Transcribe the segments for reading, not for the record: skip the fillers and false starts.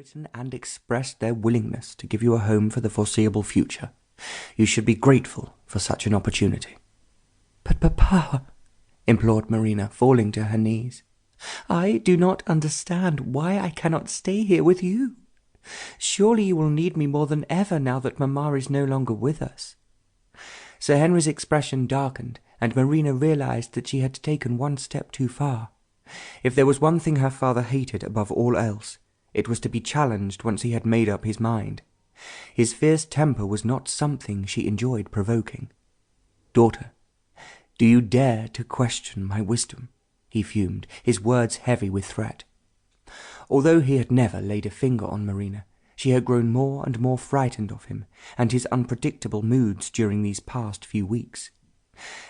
written and expressed their willingness to give you a home for the foreseeable future. You should be grateful for such an opportunity." "But, Papa," implored Marina, falling to her knees, "I do not understand why I cannot stay here with you. Surely you will need me more than ever now that Mamma is no longer with us." Sir Henry's expression darkened, and Marina realized that she had taken one step too far. If there was one thing her father hated above all else, it was to be challenged once he had made up his mind. His fierce temper was not something she enjoyed provoking. "Daughter, do you dare to question my wisdom?" he fumed, his words heavy with threat. Although he had never laid a finger on Marina, she had grown more and more frightened of him and his unpredictable moods during these past few weeks.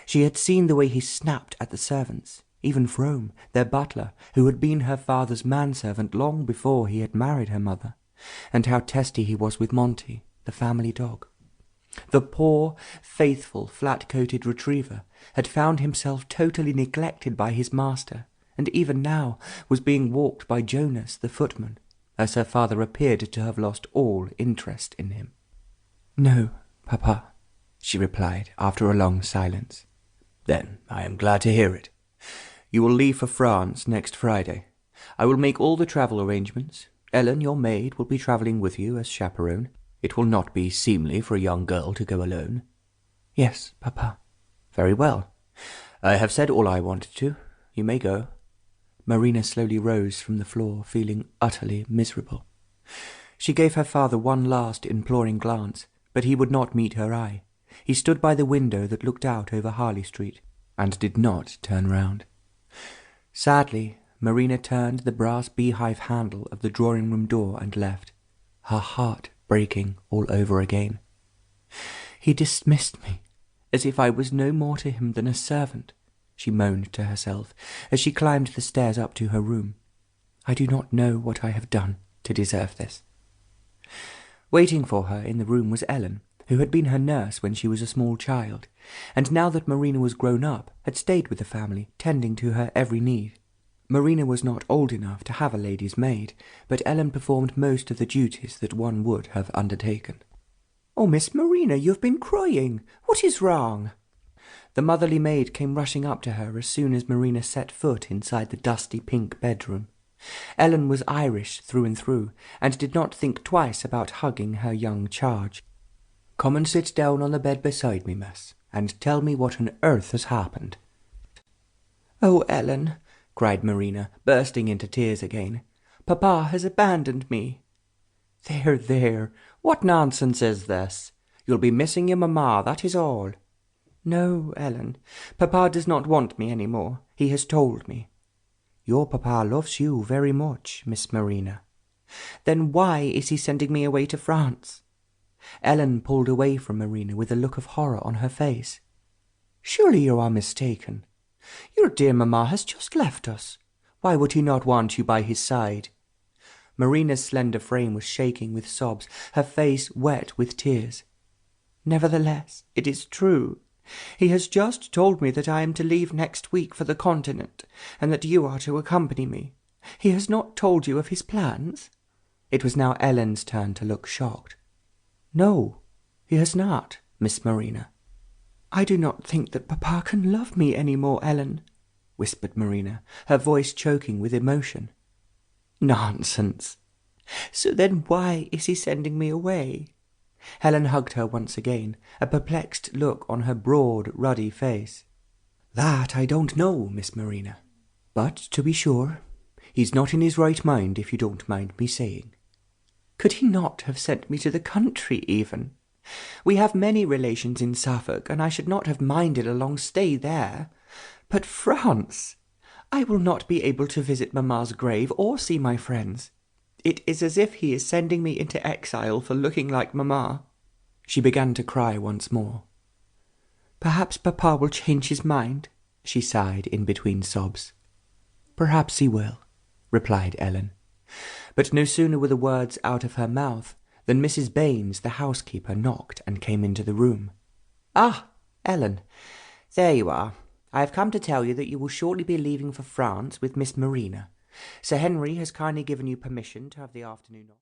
She had seen the way he snapped at the servants, even Frome, their butler, who had been her father's manservant long before he had married her mother, and how testy he was with Monty, the family dog. The poor, faithful, flat-coated retriever had found himself totally neglected by his master, and even now was being walked by Jonas, the footman, as her father appeared to have lost all interest in him. "No, Papa," she replied after a long silence. "Then I am glad to hear it. You will leave for France next Friday. I will make all the travel arrangements. Ellen, your maid, will be travelling with you as chaperone. It will not be seemly for a young girl to go alone." "Yes, Papa." "Very well. I have said all I wanted to. You may go." Marina slowly rose from the floor, feeling utterly miserable. She gave her father one last imploring glance, but he would not meet her eye. He stood by the window that looked out over Harley Street, and did not turn round. Sadly, Marina turned the brass beehive handle of the drawing-room door and left, her heart breaking all over again. "He dismissed me, as if I was no more to him than a servant," she moaned to herself as she climbed the stairs up to her room. "I do not know what I have done to deserve this." Waiting for her in the room was Ellen, who had been her nurse when she was a small child, and now that Marina was grown up, had stayed with the family, tending to her every need. Marina was not old enough to have a lady's maid, but Ellen performed most of the duties that one would have undertaken. "Oh, Miss Marina, you have been crying. What is wrong?" The motherly maid came rushing up to her as soon as Marina set foot inside the dusty pink bedroom. Ellen was Irish through and through, and did not think twice about hugging her young charge. "Come and sit down on the bed beside me, miss, and tell me what on earth has happened." "Oh, Ellen," cried Marina, bursting into tears again, "Papa has abandoned me." "There, there, what nonsense is this? You'll be missing your mamma, that is all." "No, Ellen, Papa does not want me any more. He has told me." "Your papa loves you very much, Miss Marina." "Then why is he sending me away to France?" Ellen pulled away from Marina with a look of horror on her face. "Surely you are mistaken. Your dear mamma has just left us. Why would he not want you by his side?" Marina's slender frame was shaking with sobs, her face wet with tears. "Nevertheless, it is true. He has just told me that I am to leave next week for the continent, and that you are to accompany me. He has not told you of his plans?" It was now Ellen's turn to look shocked. "No, he has not, Miss Marina." "I do not think that Papa can love me any more, Ellen," whispered Marina, her voice choking with emotion. "Nonsense." "So then why is he sending me away?" Helen hugged her once again, a perplexed look on her broad, ruddy face. "That I don't know, Miss Marina. But, to be sure, he's not in his right mind, if you don't mind me saying." "Could he not have sent me to the country, even? We have many relations in Suffolk, and I should not have minded a long stay there. But France! I will not be able to visit Mamma's grave or see my friends. It is as if he is sending me into exile for looking like Mamma." She began to cry once more. "Perhaps Papa will change his mind," she sighed in between sobs. "Perhaps he will," replied Ellen. But no sooner were the words out of her mouth than Mrs. Baines, the housekeeper, knocked and came into the room. "Ah, Ellen, there you are. I have come to tell you that you will shortly be leaving for France with Miss Marina. Sir Henry has kindly given you permission to have the afternoon off."